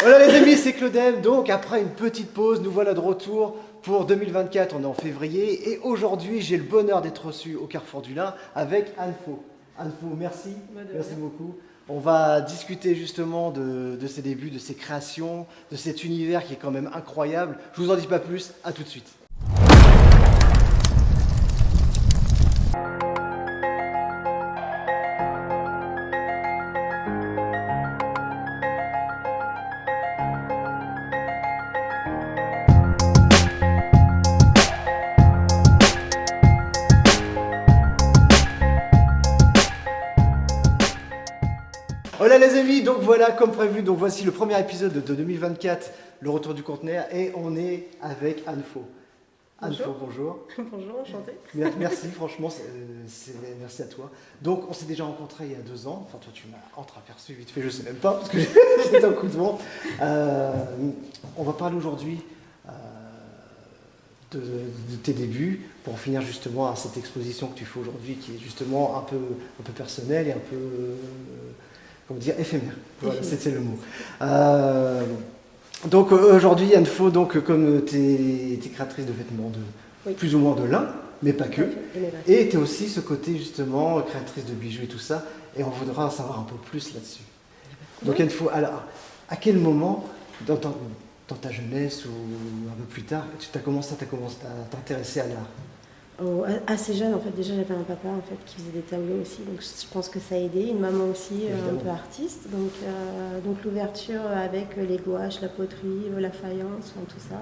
Voilà les amis, c'est Claudel. Donc après une petite pause, nous voilà de retour pour 2024. On est en février et aujourd'hui j'ai le bonheur d'être reçu au Carrefour du Lin avec Anne Faux. Anne Faux, merci, merci beaucoup. On va discuter justement de ses débuts, de ses créations, de cet univers qui est quand même incroyable. Je vous en dis pas plus, à tout de suite. Voilà les amis, donc voilà comme prévu, donc voici le premier épisode de 2024, le retour du conteneur, et on est avec Anne Faux. Anne Faux, bonjour. Bonjour, enchantée. Merci, franchement, merci à toi. Donc on s'est déjà rencontrés il y a 2 ans, enfin toi tu m'as entreaperçu vite fait, je sais même pas, parce que j'étais un coup de vent. On va parler aujourd'hui de tes débuts, pour en finir justement à cette exposition que tu fais aujourd'hui, qui est justement un peu personnelle et un peu... comment dire, éphémère. Voilà, c'était le mot. Donc aujourd'hui, Anne Faux, donc comme tu es créatrice de vêtements plus ou moins de lin, mais pas que. Et tu es aussi ce côté justement créatrice de bijoux et tout ça. Et on voudra en savoir un peu plus là-dessus. Donc Anne Faux, alors à quel moment dans ta jeunesse ou un peu plus tard, tu as commencé à t'intéresser à l'art? Assez jeune, en fait, déjà j'avais un papa en fait, qui faisait des tableaux aussi, donc je pense que ça a aidé. Une maman aussi un peu artiste, donc l'ouverture avec les gouaches, la poterie, la faïence, tout ça,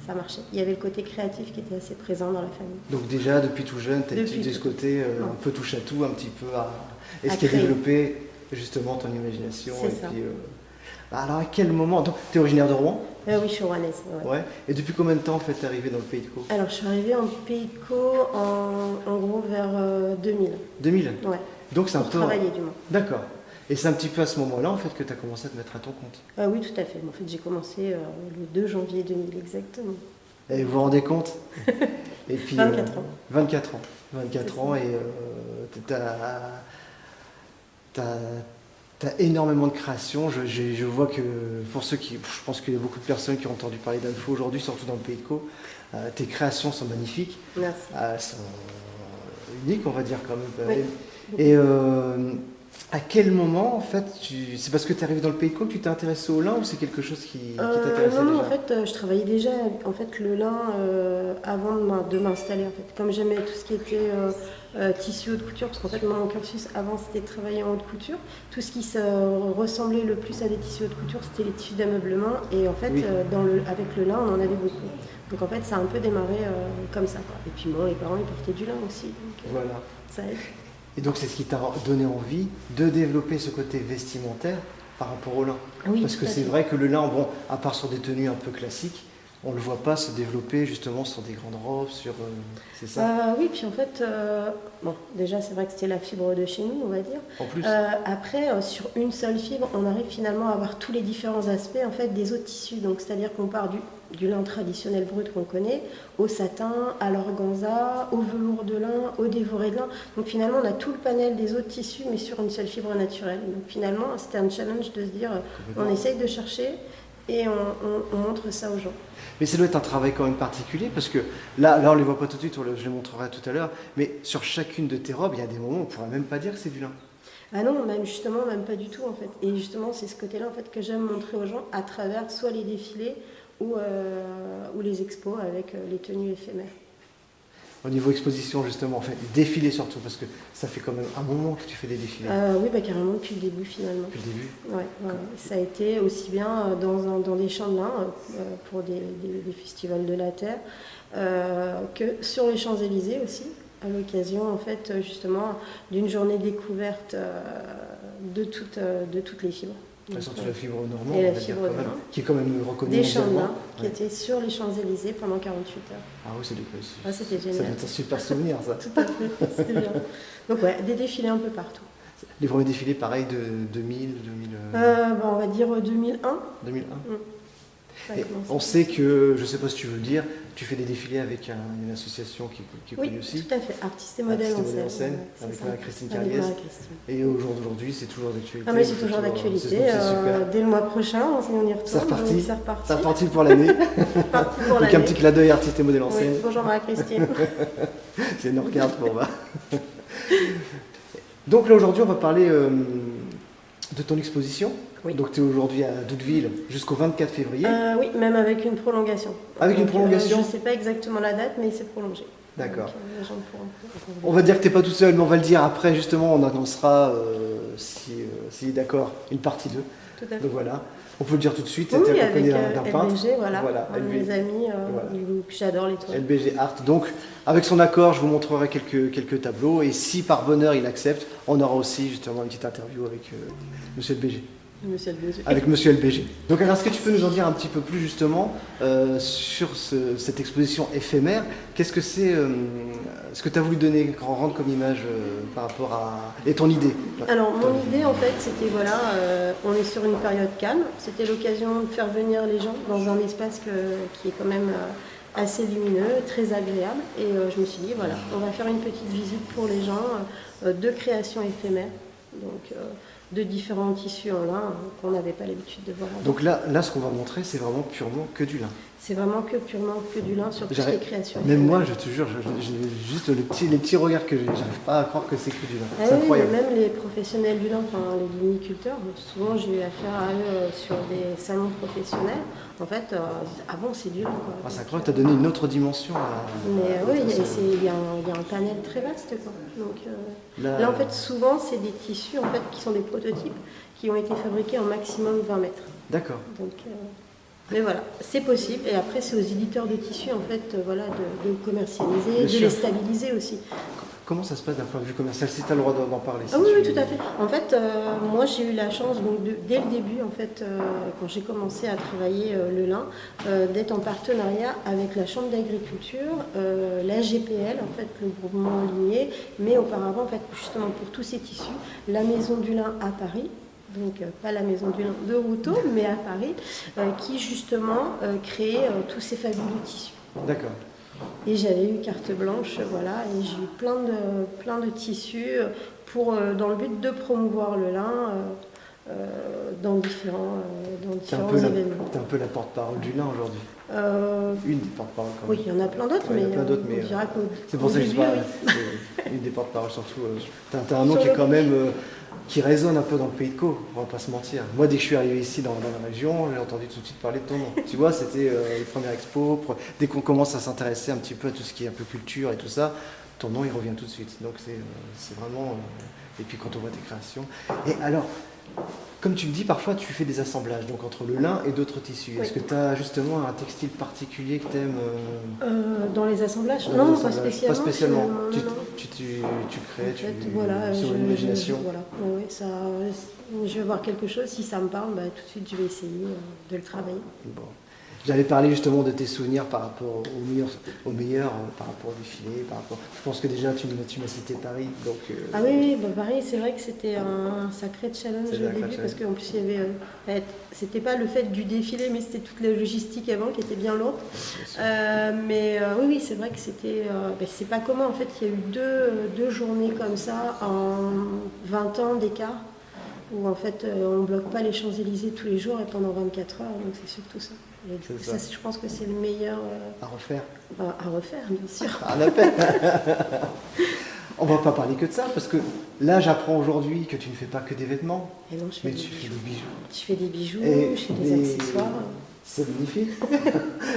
ça marchait. Il y avait le côté créatif qui était assez présent dans la famille. Donc déjà, depuis tout jeune, tu as utilisé ce côté un peu touche à tout, un petit peu et ce qui a développé justement ton imagination. C'est ça. Puis, alors à quel moment? Tu es originaire de Rouen? Oui, je suis rouennaise. Ouais. Et depuis combien de temps en fait tu es arrivée dans le Pays de Caux? Alors je suis arrivée en Pays de Caux en gros vers 2000. 2000? Ouais. Donc c'est un pour peu... travailler du moins. D'accord. Et c'est un petit peu à ce moment-là en fait que tu as commencé à te mettre à ton compte? Oui, tout à fait. En fait, j'ai commencé le 2 janvier 2000 exactement. Et vous vous rendez compte? Et puis, 24 ans. 24 ans. 24 ans et t'as énormément de créations. Je vois que pour ceux qui... Je pense qu'il y a beaucoup de personnes qui ont entendu parler d'Anne Faux aujourd'hui, surtout dans le Pays de Caux. Tes créations sont magnifiques. Merci. Elles sont uniques, on va dire quand même. Oui. Et à quel moment, en fait, c'est parce que tu es arrivé dans le Pays de Caux que tu t'es intéressé au lin ou c'est quelque chose qui t'intéressait non, déjà? en fait, je travaillais déjà en fait, le lin avant de m'installer. En fait. Comme j'aimais tout ce qui était tissu haute couture, parce qu'en fait, mon cursus avant, c'était de travailler en haute couture. Tout ce qui se ressemblait le plus à des tissus haute couture, c'était les tissus d'ameublement. Et en fait, Oui. avec le lin, on en avait beaucoup. Donc en fait, ça a un peu démarré comme ça. Quoi. Et puis moi, mes parents, ils portaient du lin aussi. Donc, Voilà. ça aide. Et donc c'est ce qui t'a donné envie de développer ce côté vestimentaire par rapport au lin. Oui, parce que c'est vrai que le lin, bon, à part sur des tenues un peu classiques, on ne le voit pas se développer justement sur des grandes robes, c'est ça? Oui, puis en fait, bon, déjà c'est vrai que c'était la fibre de chez nous, on va dire. En plus. Après, sur une seule fibre, on arrive finalement à avoir tous les différents aspects en fait des autres tissus. Donc c'est-à-dire qu'on part du lin traditionnel brut qu'on connaît, au satin, à l'organza, au velours de lin, au dévoré de lin. Donc finalement, on a tout le panel des autres tissus, mais sur une seule fibre naturelle. Donc finalement, c'était un challenge de se dire, on essaye de chercher et on montre ça aux gens. Mais ça doit être un travail quand même particulier parce que là on ne les voit pas tout de suite, je les montrerai tout à l'heure, mais sur chacune de tes robes, il y a des moments où on ne pourrait même pas dire que c'est du lin. Ah non, même justement, même pas du tout en fait. Et justement, c'est ce côté-là en fait que j'aime montrer aux gens à travers soit les défilés ou les expos avec les tenues éphémères. Au niveau exposition justement, en fait, défilé surtout, parce que ça fait quand même un moment que tu fais des défilés. Oui, carrément depuis le début finalement. Depuis le début. Ouais. Ça a été aussi bien dans des champs de lin pour des festivals de la terre que sur les Champs-Élysées aussi, à l'occasion en fait justement d'une journée découverte de toutes les fibres. Surtout la fibre normande, et la fibre de lin, qui est quand même reconnue des champs de mondialement. lin qui étaient sur les Champs-Élysées pendant 48 heures. Ah oui, C'était ça génial. doit être un super souvenir ça. Tout à fait, c'était bien. Donc ouais, des défilés un peu partout. Les premiers défilés, pareil, de 2000, On va dire 2001. 2001. Et on sait que, je ne sais pas si tu veux le dire, tu fais des défilés avec une association qui est connue aussi. Tout à fait, Artistes et modèles en scène, avec Marie-Christine Carliès. Et au jour d'aujourd'hui, c'est toujours d'actualité. Ah mais c'est toujours d'actualité. Dès le mois prochain, on y retourne. C'est reparti. C'est reparti pour l'année. Donc un petit clin d'œil Artistes et modèles en scène. Bonjour Marie-Christine. C'est une regarde pour moi. Donc là aujourd'hui, on va parler de ton exposition. Oui. Donc tu es aujourd'hui à Doudeville jusqu'au 24 février. Oui, même avec une prolongation. Avec une prolongation je ne sais pas exactement la date, mais c'est prolongé. D'accord. On va dire que tu n'es pas tout seul, mais on va le dire après, justement, on annoncera, s'il est d'accord, une partie 2. Tout à fait. Donc voilà, on peut le dire tout de suite, oui, tu es accompagné d'un peintre. LBG, voilà, un de mes amis, j'adore les toiles. LBG Art, donc avec son accord, je vous montrerai quelques tableaux, et si par bonheur il accepte, on aura aussi justement une petite interview avec Monsieur LBG. Monsieur LBG. Avec Monsieur LBG. Donc alors, est-ce que tu peux nous en dire un petit peu plus justement sur cette exposition éphémère? Qu'est-ce que c'est, ce que tu as voulu donner, rendre comme image par rapport à... Et ton idée? Alors mon idée en fait c'était on est sur une période calme, c'était l'occasion de faire venir les gens dans un espace qui est quand même assez lumineux, très agréable, et je me suis dit voilà, on va faire une petite visite pour les gens de créations éphémères. Donc, de différents tissus en lin qu'on n'avait pas l'habitude de voir. Donc là, ce qu'on va montrer, c'est vraiment purement que du lin. C'est vraiment purement que du lin sur toutes les créations. Même moi, je te jure, juste les petits regards que j'ai, j'arrive pas à croire que c'est que du lin. C'est incroyable. Même les professionnels du lin, enfin les viniculteurs, souvent j'ai eu affaire à eux sur des salons professionnels. En fait, bon, c'est du lin. C'est incroyable, tu as donné une autre dimension à... Mais oui, il y a un panel très vaste. Donc, là, en fait, souvent, c'est des tissus en fait, qui sont des prototypes qui ont été fabriqués en maximum 20 mètres. D'accord. Donc, mais voilà, c'est possible. Et après, c'est aux éditeurs de tissus en fait, de commercialiser, de les stabiliser aussi. Comment ça se passe d'un point de vue commercial, si tu as le droit d'en parler? Oui, tout à fait. En fait, moi, j'ai eu la chance, donc, dès le début, en fait, quand j'ai commencé à travailler le lin, d'être en partenariat avec la Chambre d'agriculture, la GPL, en fait, le groupement lignée, mais auparavant, en fait, justement pour tous ces tissus, la Maison du lin à Paris. Donc pas la Maison du lin de Routot, mais à Paris, qui justement créait tous ces fabuleux tissus. D'accord. Et j'avais eu carte blanche, voilà, et j'ai eu plein de tissus dans le but de promouvoir le lin dans différents événements. Tu es un peu la porte-parole du lin aujourd'hui. Une des porte-paroles quand même. Oui, il y en a plein d'autres, mais c'est pour ça que je dis pas. Une des porte-paroles surtout. Tu as un nom qui est quand même... qui résonne un peu dans le pays de Caux, on va pas se mentir. Moi, dès que je suis arrivé ici dans la région, j'ai entendu tout de suite parler de ton nom. Tu vois, c'était les premières expos. Dès qu'on commence à s'intéresser un petit peu à tout ce qui est un peu culture et tout ça, ton nom, il revient tout de suite. Donc, c'est vraiment... Et puis, quand on voit tes créations... Et alors, comme tu me dis, parfois, tu fais des assemblages, donc entre le lin et d'autres tissus. Oui. Est-ce que tu as justement un textile particulier que tu aimes dans les assemblages? Non, pas spécialement. Pas spécialement. Tu crées, sur l'imagination. Voilà. Oui, je vais voir quelque chose, si ça me parle, tout de suite, je vais essayer de le travailler. Bon. J'avais parlé justement de tes souvenirs par rapport au meilleur par rapport au défilé, je pense que déjà tu m'as cité Paris. Donc, Ah oui, Paris, c'est vrai que c'était un sacré challenge au début, parce qu'en plus il y avait, c'était pas le fait du défilé, mais c'était toute la logistique avant qui était bien lourde. Oui, c'est vrai que c'était, c'est pas commun en fait, il y a eu deux journées comme ça en 20 ans d'écart, où en fait on ne bloque pas les Champs-Élysées tous les jours et pendant 24 heures, donc c'est surtout ça. Ça, je pense que c'est le meilleur... À refaire. À refaire, bien sûr. À la peine. On va pas parler que de ça, parce que là, j'apprends aujourd'hui que tu ne fais pas que des vêtements, mais tu fais des bijoux. Je fais des bijoux, je fais des accessoires. C'est magnifique.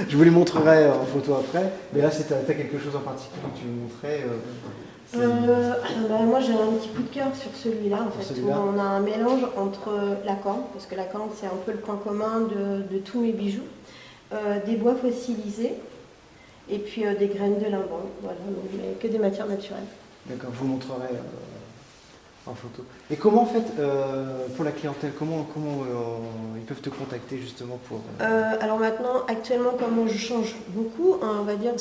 Je vous les montrerai en photo après, mais là, si tu as quelque chose en particulier que tu me montrais... moi j'ai un petit coup de cœur sur celui-là en fait. On a un mélange entre la corne, parce que la corne c'est un peu le point commun de tous mes bijoux, des bois fossilisés et puis des graines de limband, voilà, donc que des matières naturelles. D'accord, je vous montrerai en photo. Et comment en fait, pour la clientèle, comment ils peuvent te contacter justement pour... Alors maintenant, actuellement, comme je change beaucoup, on va dire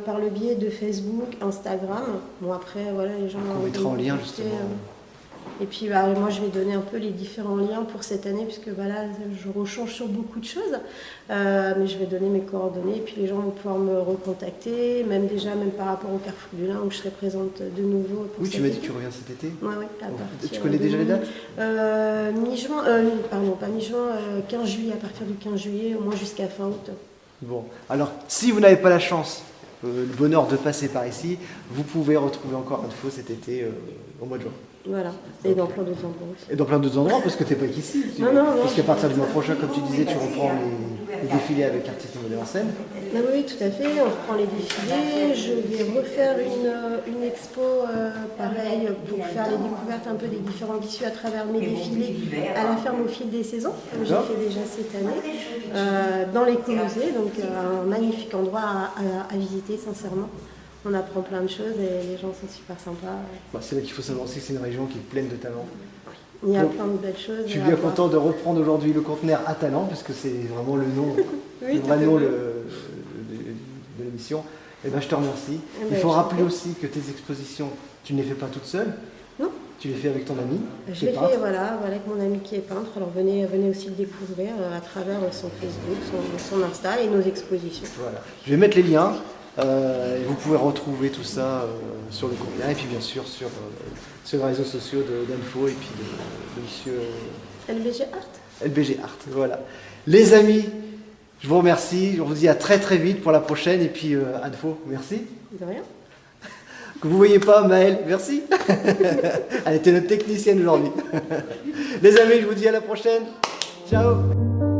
par le biais de Facebook, Instagram. Bon après, voilà, les gens... On mettra en lien justement. Et puis moi je vais donner un peu les différents liens pour cette année, puisque voilà, je rechange sur beaucoup de choses. Mais je vais donner mes coordonnées et puis les gens vont pouvoir me recontacter, même par rapport au Carrefour du Lin où je serai présente de nouveau. Oui, tu m'as dit que tu reviens cet été. Oui, tu connais déjà les dates Mi-juin, pardon, pas mi-juin, 15 juillet, à partir du 15 juillet, au moins jusqu'à fin août. Bon, alors si vous n'avez pas la chance, le bonheur de passer par ici, vous pouvez retrouver encore Anne-Fo cet été au mois de juin. Voilà, et dans plein d'autres endroits aussi. Et dans plein d'autres endroits, parce que tu n'es pas qu'ici. Non. Parce qu'à partir du mois prochain, comme tu disais, tu reprends les défilés avec artistes et metteurs en scène. Oui, tout à fait. On reprend les défilés. Je vais refaire une expo, pareil, pour faire les découvertes un peu des différents tissus à travers mes défilés à la ferme au fil des saisons, comme j'ai fait déjà cette année, dans l'écomusée. Donc, un magnifique endroit à visiter, sincèrement. On apprend plein de choses et les gens sont super sympas. C'est là qu'il faut savoir aussi que c'est une région qui est pleine de talents. Il y a plein de belles choses. Je suis bien content de reprendre aujourd'hui le conteneur à talent, puisque c'est vraiment le nom, le vrai nom de l'émission. Et je te remercie. Il faut rappeler aussi que tes expositions, tu ne les fais pas toutes seules. Non. Tu les fais avec ton ami. Je l'ai fait avec mon ami qui est peintre. Alors venez aussi le découvrir à travers son Facebook, son Insta et nos expositions. Voilà. Je vais mettre les liens. Vous pouvez retrouver tout ça sur le conteneur et puis bien sûr sur les réseaux sociaux d'Anne-Fo et puis de monsieur LBG Art. LBG Art, voilà. Les amis, je vous remercie. On vous dit à très très vite pour la prochaine. Et puis Anne-Fo, merci. De rien. Que vous ne voyez pas, Maëlle, merci. Elle était notre technicienne aujourd'hui. Les amis, je vous dis à la prochaine. Ciao.